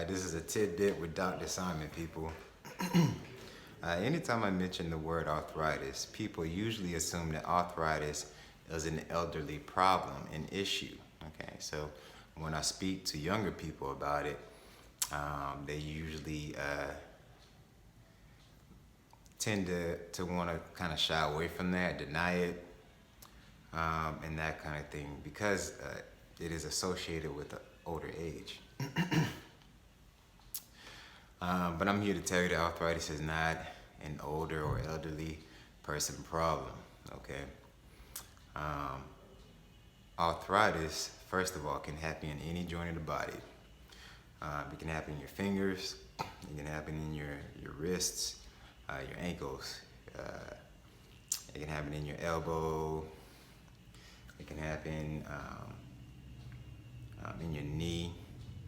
This is a tidbit with Dr. Simon, people. Anytime I mention the word arthritis, people usually assume that arthritis is an elderly problem, an issue. Okay, so when I speak to younger people about it, they usually tend to want to kind of shy away from that, deny it, and that kind of thing because it is associated with the older age. But I'm here to tell you that arthritis is not an older or elderly person problem, okay? Um, Arthritis, first of all, can happen in any joint of the body. It can happen in your fingers, it can happen in your wrists, your ankles, it can happen in your elbow, it can happen in your knee,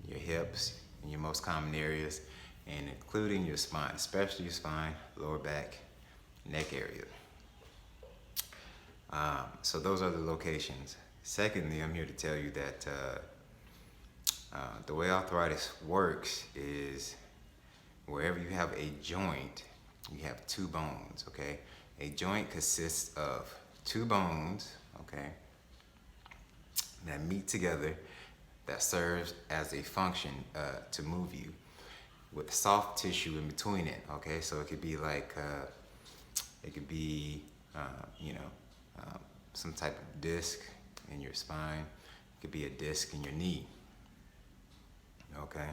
your hips, in your most common areas, and including your spine, especially your spine, lower back, neck area. So those are the locations. Secondly, I'm here to tell you that the way arthritis works is wherever you have a joint, you have two bones, okay? A joint consists of two bones, okay, that meet together that serves as a function to move you with soft tissue in between it, okay? So it could be like, it could be, some type of disc in your spine. It could be a disc in your knee, okay?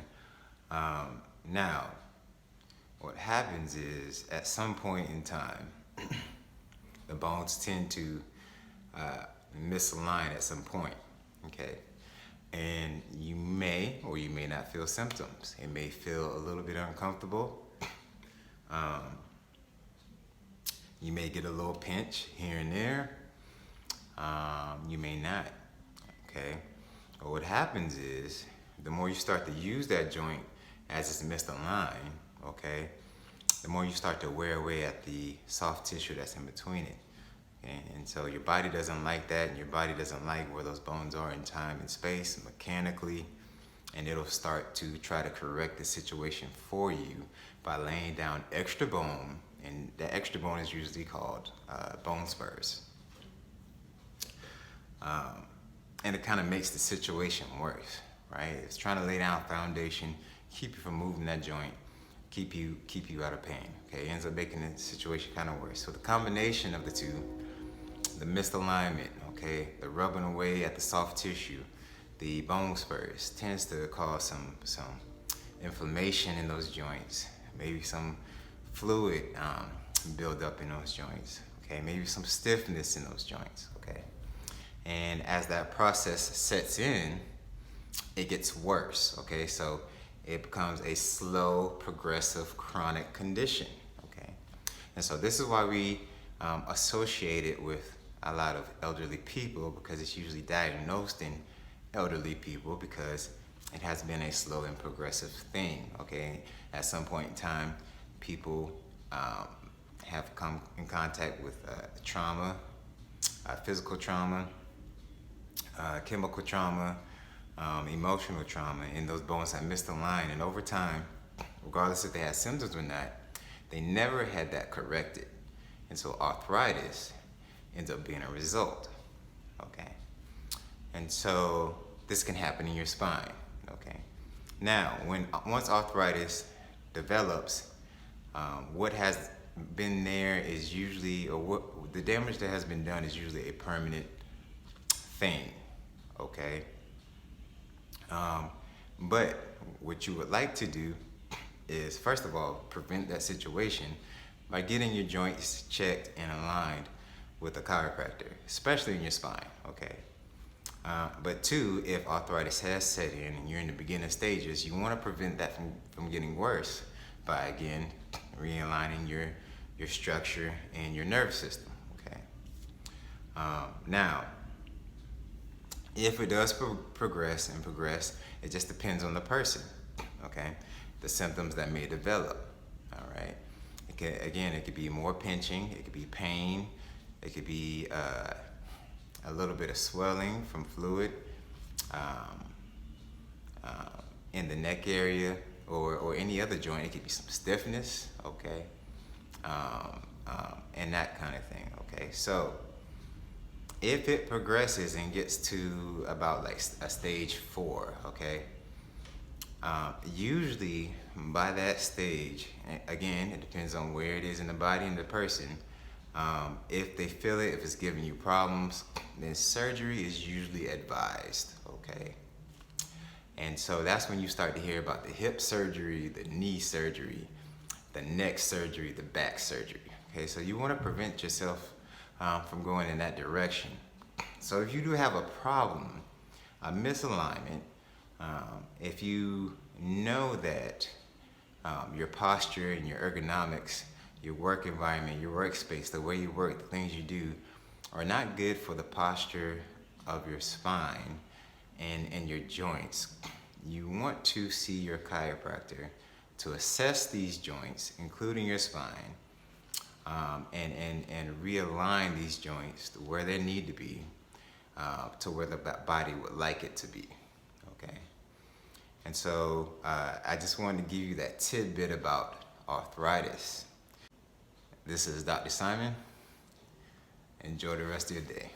Now, what happens is at some point in time, the bones tend to misalign at some point, okay? And you may or you may not feel symptoms. It may feel a little bit uncomfortable. You may get a little pinch here and there. You may not, okay? But what happens is the more you start to use that joint as it's misaligned, okay, the more you start to wear away at the soft tissue that's in between it. And so your body doesn't like that, and your body doesn't like where those bones are in time and space mechanically, and it'll start to try to correct the situation for you by laying down extra bone, and that extra bone is usually called bone spurs. And it kind of makes the situation worse, right? It's trying to lay down a foundation, keep you from moving that joint, keep you out of pain, okay? It ends up making the situation kind of worse. So the combination of the two, the misalignment, okay, the rubbing away at the soft tissue, the bone spurs, tends to cause some inflammation in those joints, maybe some fluid build up in those joints, okay, maybe some stiffness in those joints, okay. And as that process sets in, it gets worse, okay, so it becomes a slow, progressive, chronic condition, okay. And so this is why we associate it with a lot of elderly people, because it's usually diagnosed in elderly people because it has been a slow and progressive thing, okay? At some point in time, people have come in contact with trauma, physical trauma, chemical trauma, emotional trauma, and those bones have misaligned. And over time, regardless if they had symptoms or not, they never had that corrected. And so arthritis ends up being a result, okay? And so this can happen in your spine, okay? Now, once arthritis develops, what has been there is usually, or what the damage that has been done is usually a permanent thing, okay? But what you would like to do is, first of all, prevent that situation by getting your joints checked and aligned with a chiropractor, especially in your spine, okay? But two, if arthritis has set in and you're in the beginning stages, you want to prevent that from getting worse by, again, realigning your structure and your nervous system, okay? Now, if it does progress, it just depends on the person, okay? The symptoms that may develop, all right? It could be more pinching, it could be pain, it could be a little bit of swelling from fluid, in the neck area or any other joint. It could be some stiffness, okay, and that kind of thing, okay. So if it progresses and gets to about like a stage 4, okay, usually by that stage, again, it depends on where it is in the body and the person. If they feel it, if it's giving you problems, then surgery is usually advised, okay? And so that's when you start to hear about the hip surgery, the knee surgery, the neck surgery, the back surgery, okay? So you want to prevent yourself from going in that direction. So if you do have a problem, a misalignment, if you know that your posture and your ergonomics, your work environment, your workspace, the way you work, the things you do are not good for the posture of your spine and your joints, you want to see your chiropractor to assess these joints, including your spine, and realign these joints to where they need to be, to where the body would like it to be, okay? And so I just wanted to give you that tidbit about arthritis. This is Dr. Simon. Enjoy the rest of your day.